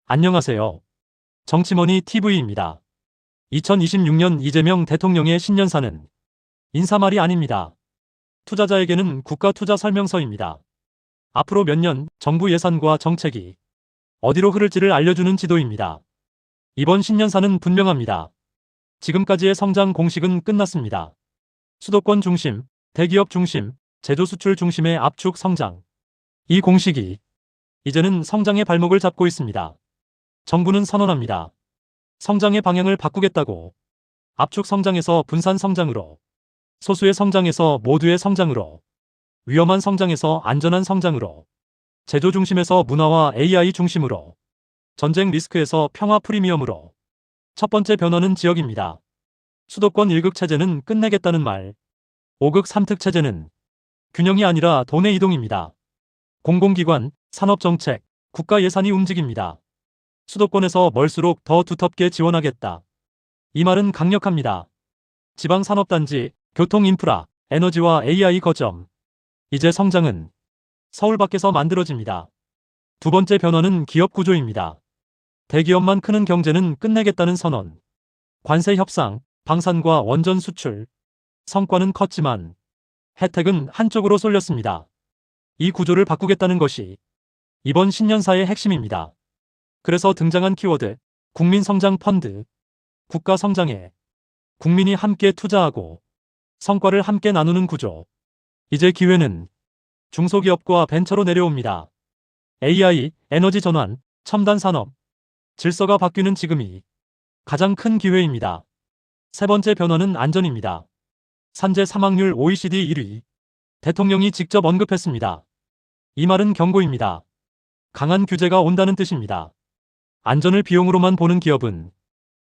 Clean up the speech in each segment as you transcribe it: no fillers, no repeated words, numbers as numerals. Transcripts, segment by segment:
안녕하세요. 정치머니 TV입니다. 2026년 이재명 대통령의 신년사는 인사말이 아닙니다. 투자자에게는 국가투자설명서입니다. 앞으로 몇 년 정부 예산과 정책이 어디로 흐를지를 알려주는 지도입니다. 이번 신년사는 분명합니다. 지금까지의 성장 공식은 끝났습니다. 수도권 중심, 대기업 중심, 제조 수출 중심의 압축 성장. 이 공식이 이제는 성장의 발목을 잡고 있습니다. 정부는 선언합니다. 성장의 방향을 바꾸겠다고. 압축 성장에서 분산 성장으로, 소수의 성장에서 모두의 성장으로, 위험한 성장에서 안전한 성장으로, 제조 중심에서 문화와 AI 중심으로, 전쟁 리스크에서 평화 프리미엄으로. 첫 번째 변화는 지역입니다. 수도권 1극 체제는 끝내겠다는 말. 5극 3특 체제는 균형이 아니라 돈의 이동입니다. 공공기관, 산업정책, 국가 예산이 움직입니다. 수도권에서 멀수록 더 두텁게 지원하겠다. 이 말은 강력합니다. 지방산업단지, 교통인프라, 에너지와 AI 거점. 이제 성장은 서울 밖에서 만들어집니다. 두 번째 변화는 기업 구조입니다. 대기업만 크는 경제는 끝내겠다는 선언. 관세 협상, 방산과 원전 수출. 성과는 컸지만 혜택은 한쪽으로 쏠렸습니다. 이 구조를 바꾸겠다는 것이 이번 신년사의 핵심입니다. 그래서 등장한 키워드, 국민성장펀드, 국가성장에 국민이 함께 투자하고 성과를 함께 나누는 구조. 이제 기회는 중소기업과 벤처로 내려옵니다. AI, 에너지 전환, 첨단 산업, 질서가 바뀌는 지금이 가장 큰 기회입니다. 세 번째 변화는 안전입니다. 산재 사망률 OECD 1위. 대통령이 직접 언급했습니다. 이 말은 경고입니다. 강한 규제가 온다는 뜻입니다. 안전을 비용으로만 보는 기업은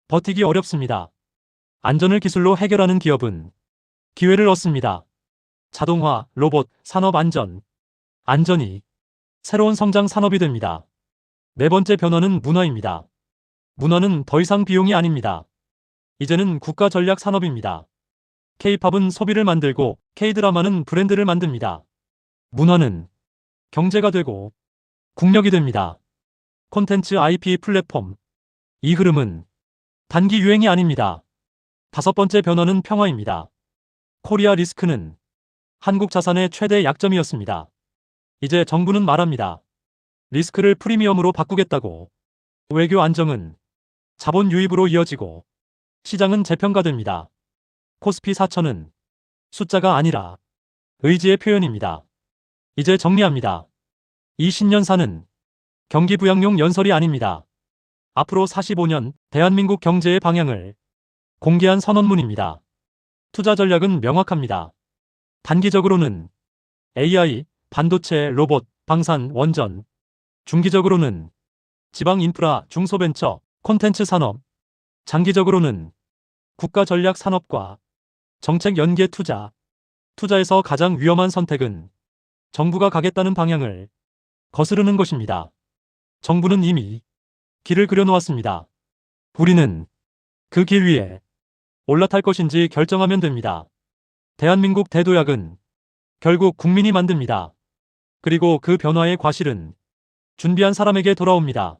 버티기 어렵습니다. 안전을 기술로 해결하는 기업은 기회를 얻습니다. 자동화, 로봇, 산업 안전. 안전이 새로운 성장 산업이 됩니다. 네 번째 변화는 문화입니다. 문화는 더 이상 비용이 아닙니다. 이제는 국가 전략 산업입니다. K-팝은 소비를 만들고 K-드라마는 브랜드를 만듭니다. 문화는 경제가 되고 국력이 됩니다. 콘텐츠 IP 플랫폼. 이 흐름은 단기 유행이 아닙니다. 다섯 번째 변화는 평화입니다. 코리아 리스크는 한국 자산의 최대 약점이었습니다. 이제 정부는 말합니다. 리스크를 프리미엄으로 바꾸겠다고. 외교 안정은 자본 유입으로 이어지고 시장은 재평가됩니다. 코스피 4천은 숫자가 아니라 의지의 표현입니다. 이제 정리합니다. 이 신년사는 경기 부양용 연설이 아닙니다. 앞으로 45년 대한민국 경제의 방향을 공개한 선언문입니다. 투자 전략은 명확합니다. 단기적으로는 AI, 반도체, 로봇, 방산, 원전. 중기적으로는 지방 인프라, 중소벤처, 콘텐츠 산업. 장기적으로는 국가 전략 산업과 정책 연계 투자. 투자에서 가장 위험한 선택은 정부가 가겠다는 방향을 거스르는 것입니다. 정부는 이미 길을 그려놓았습니다. 우리는 그 길 위에 올라탈 것인지 결정하면 됩니다. 대한민국 대도약은 결국 국민이 만듭니다. 그리고 그 변화의 과실은 준비한 사람에게 돌아옵니다.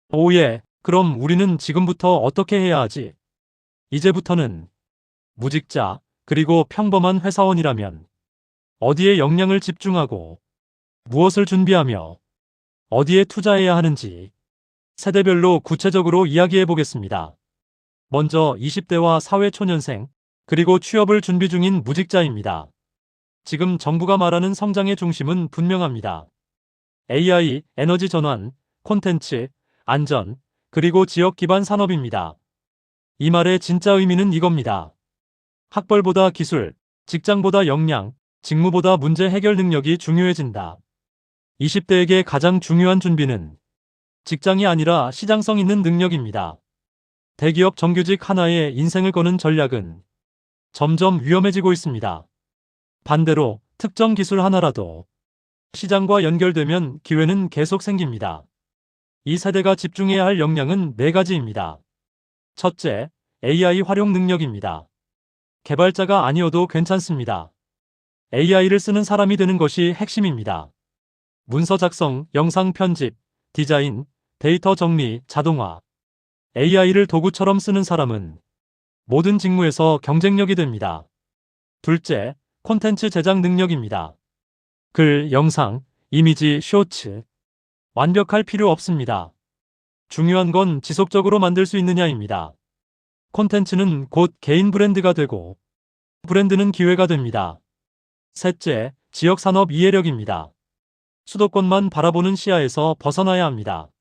오예, 그럼 우리는 지금부터 어떻게 해야 하지? 이제부터는 무직자, 그리고 평범한 회사원이라면 어디에 역량을 집중하고 무엇을 준비하며 어디에 투자해야 하는지 세대별로 구체적으로 이야기해 보겠습니다. 먼저 20대와 사회초년생, 그리고 취업을 준비 중인 무직자입니다. 지금 정부가 말하는 성장의 중심은 분명합니다. AI, 에너지 전환, 콘텐츠, 안전, 그리고 지역 기반 산업입니다. 이 말의 진짜 의미는 이겁니다. 학벌보다 기술, 직장보다 역량, 직무보다 문제 해결 능력이 중요해진다. 20대에게 가장 중요한 준비는 직장이 아니라 시장성 있는 능력입니다. 대기업 정규직 하나에 인생을 거는 전략은 점점 위험해지고 있습니다. 반대로 특정 기술 하나라도 시장과 연결되면 기회는 계속 생깁니다. 이 세대가 집중해야 할 역량은 4가지입니다. 첫째, AI 활용 능력입니다. 개발자가 아니어도 괜찮습니다. AI를 쓰는 사람이 되는 것이 핵심입니다. 문서 작성, 영상 편집, 디자인, 데이터 정리, 자동화, AI를 도구처럼 쓰는 사람은 모든 직무에서 경쟁력이 됩니다. 둘째, 콘텐츠 제작 능력입니다. 글, 영상, 이미지, 쇼츠. 완벽할 필요 없습니다. 중요한 건 지속적으로 만들 수 있느냐입니다. 콘텐츠는 곧 개인 브랜드가 되고 브랜드는 기회가 됩니다. 셋째, 지역 산업 이해력입니다. 수도권만 바라보는 시야에서 벗어나야 합니다.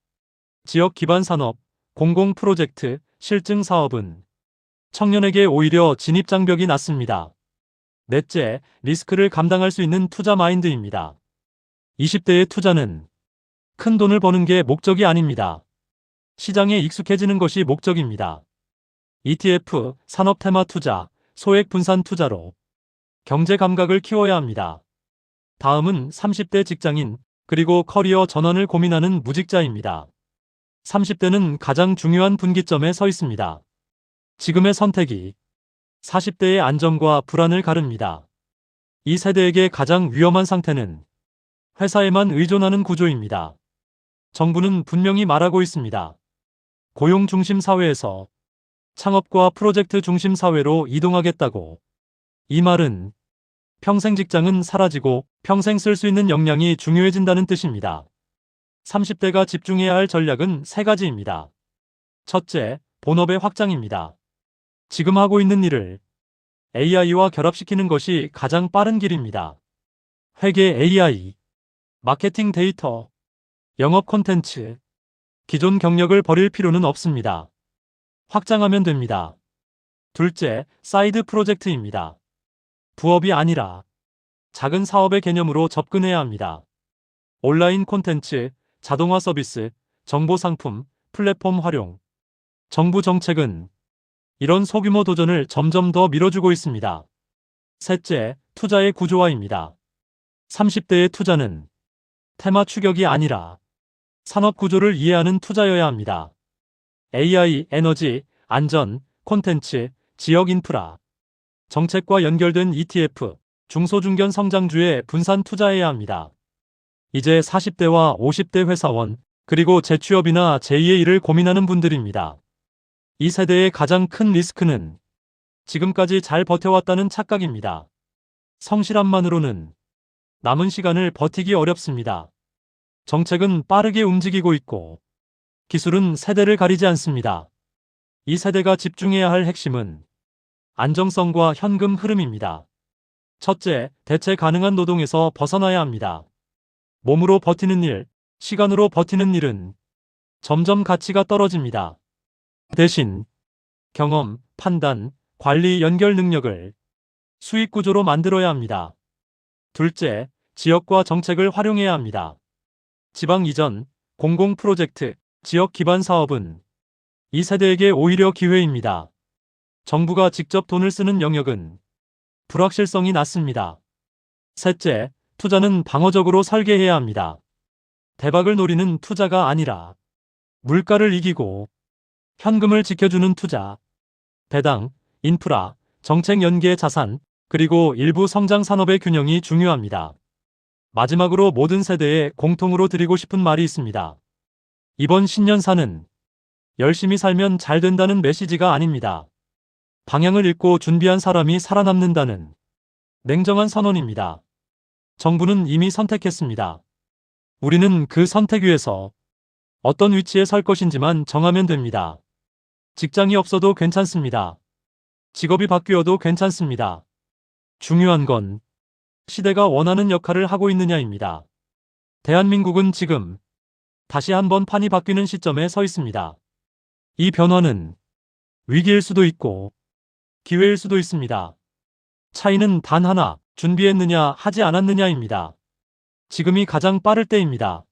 지역 기반 산업, 공공 프로젝트, 실증 사업은 청년에게 오히려 진입 장벽이 낮습니다. 넷째, 리스크를 감당할 수 있는 투자 마인드입니다. 20대의 투자는 큰 돈을 버는 게 목적이 아닙니다. 시장에 익숙해지는 것이 목적입니다. ETF, 산업 테마 투자, 소액 분산 투자로 경제 감각을 키워야 합니다. 다음은 30대 직장인, 그리고 커리어 전환을 고민하는 무직자입니다. 30대는 가장 중요한 분기점에 서 있습니다. 지금의 선택이 40대의 안정과 불안을 가릅니다. 이 세대에게 가장 위험한 상태는 회사에만 의존하는 구조입니다. 정부는 분명히 말하고 있습니다. 고용 중심 사회에서 창업과 프로젝트 중심 사회로 이동하겠다고. 이 말은 평생 직장은 사라지고 평생 쓸 수 있는 역량이 중요해진다는 뜻입니다. 30대가 집중해야 할 전략은 세 가지입니다. 첫째, 본업의 확장입니다. 지금 하고 있는 일을 AI와 결합시키는 것이 가장 빠른 길입니다. 회계 AI, 마케팅 데이터, 영업 콘텐츠, 기존 경력을 버릴 필요는 없습니다. 확장하면 됩니다. 둘째, 사이드 프로젝트입니다. 부업이 아니라 작은 사업의 개념으로 접근해야 합니다. 온라인 콘텐츠, 자동화 서비스, 정보 상품, 플랫폼 활용. 정부 정책은 이런 소규모 도전을 점점 더 밀어주고 있습니다. 셋째, 투자의 구조화입니다. 30대의 투자는 테마 추격이 아니라 산업 구조를 이해하는 투자여야 합니다. AI, 에너지, 안전, 콘텐츠, 지역 인프라, 정책과 연결된 ETF, 중소중견 성장주에 분산 투자해야 합니다. 이제 40대와 50대 회사원, 그리고 재취업이나 제2의 일을 고민하는 분들입니다. 이 세대의 가장 큰 리스크는 지금까지 잘 버텨왔다는 착각입니다. 성실함만으로는 남은 시간을 버티기 어렵습니다. 정책은 빠르게 움직이고 있고 기술은 세대를 가리지 않습니다. 이 세대가 집중해야 할 핵심은 안정성과 현금 흐름입니다. 첫째, 대체 가능한 노동에서 벗어나야 합니다. 몸으로 버티는 일, 시간으로 버티는 일은 점점 가치가 떨어집니다. 대신 경험, 판단, 관리 연결 능력을 수익 구조로 만들어야 합니다. 둘째, 지역과 정책을 활용해야 합니다. 지방 이전, 공공 프로젝트, 지역 기반 사업은 이 세대에게 오히려 기회입니다. 정부가 직접 돈을 쓰는 영역은 불확실성이 낮습니다. 셋째, 투자는 방어적으로 설계해야 합니다. 대박을 노리는 투자가 아니라 물가를 이기고 현금을 지켜주는 투자, 배당, 인프라, 정책 연계 자산, 그리고 일부 성장 산업의 균형이 중요합니다. 마지막으로 모든 세대에 공통으로 드리고 싶은 말이 있습니다. 이번 신년사는 열심히 살면 잘 된다는 메시지가 아닙니다. 방향을 잃고 준비한 사람이 살아남는다는 냉정한 선언입니다. 정부는 이미 선택했습니다. 우리는 그 선택 위에서 어떤 위치에 설 것인지만 정하면 됩니다. 직장이 없어도 괜찮습니다. 직업이 바뀌어도 괜찮습니다. 중요한 건 시대가 원하는 역할을 하고 있느냐입니다. 대한민국은 지금 다시 한번 판이 바뀌는 시점에 서 있습니다. 이 변화는 위기일 수도 있고 기회일 수도 있습니다. 차이는 단 하나, 준비했느냐 하지 않았느냐입니다. 지금이 가장 빠를 때입니다.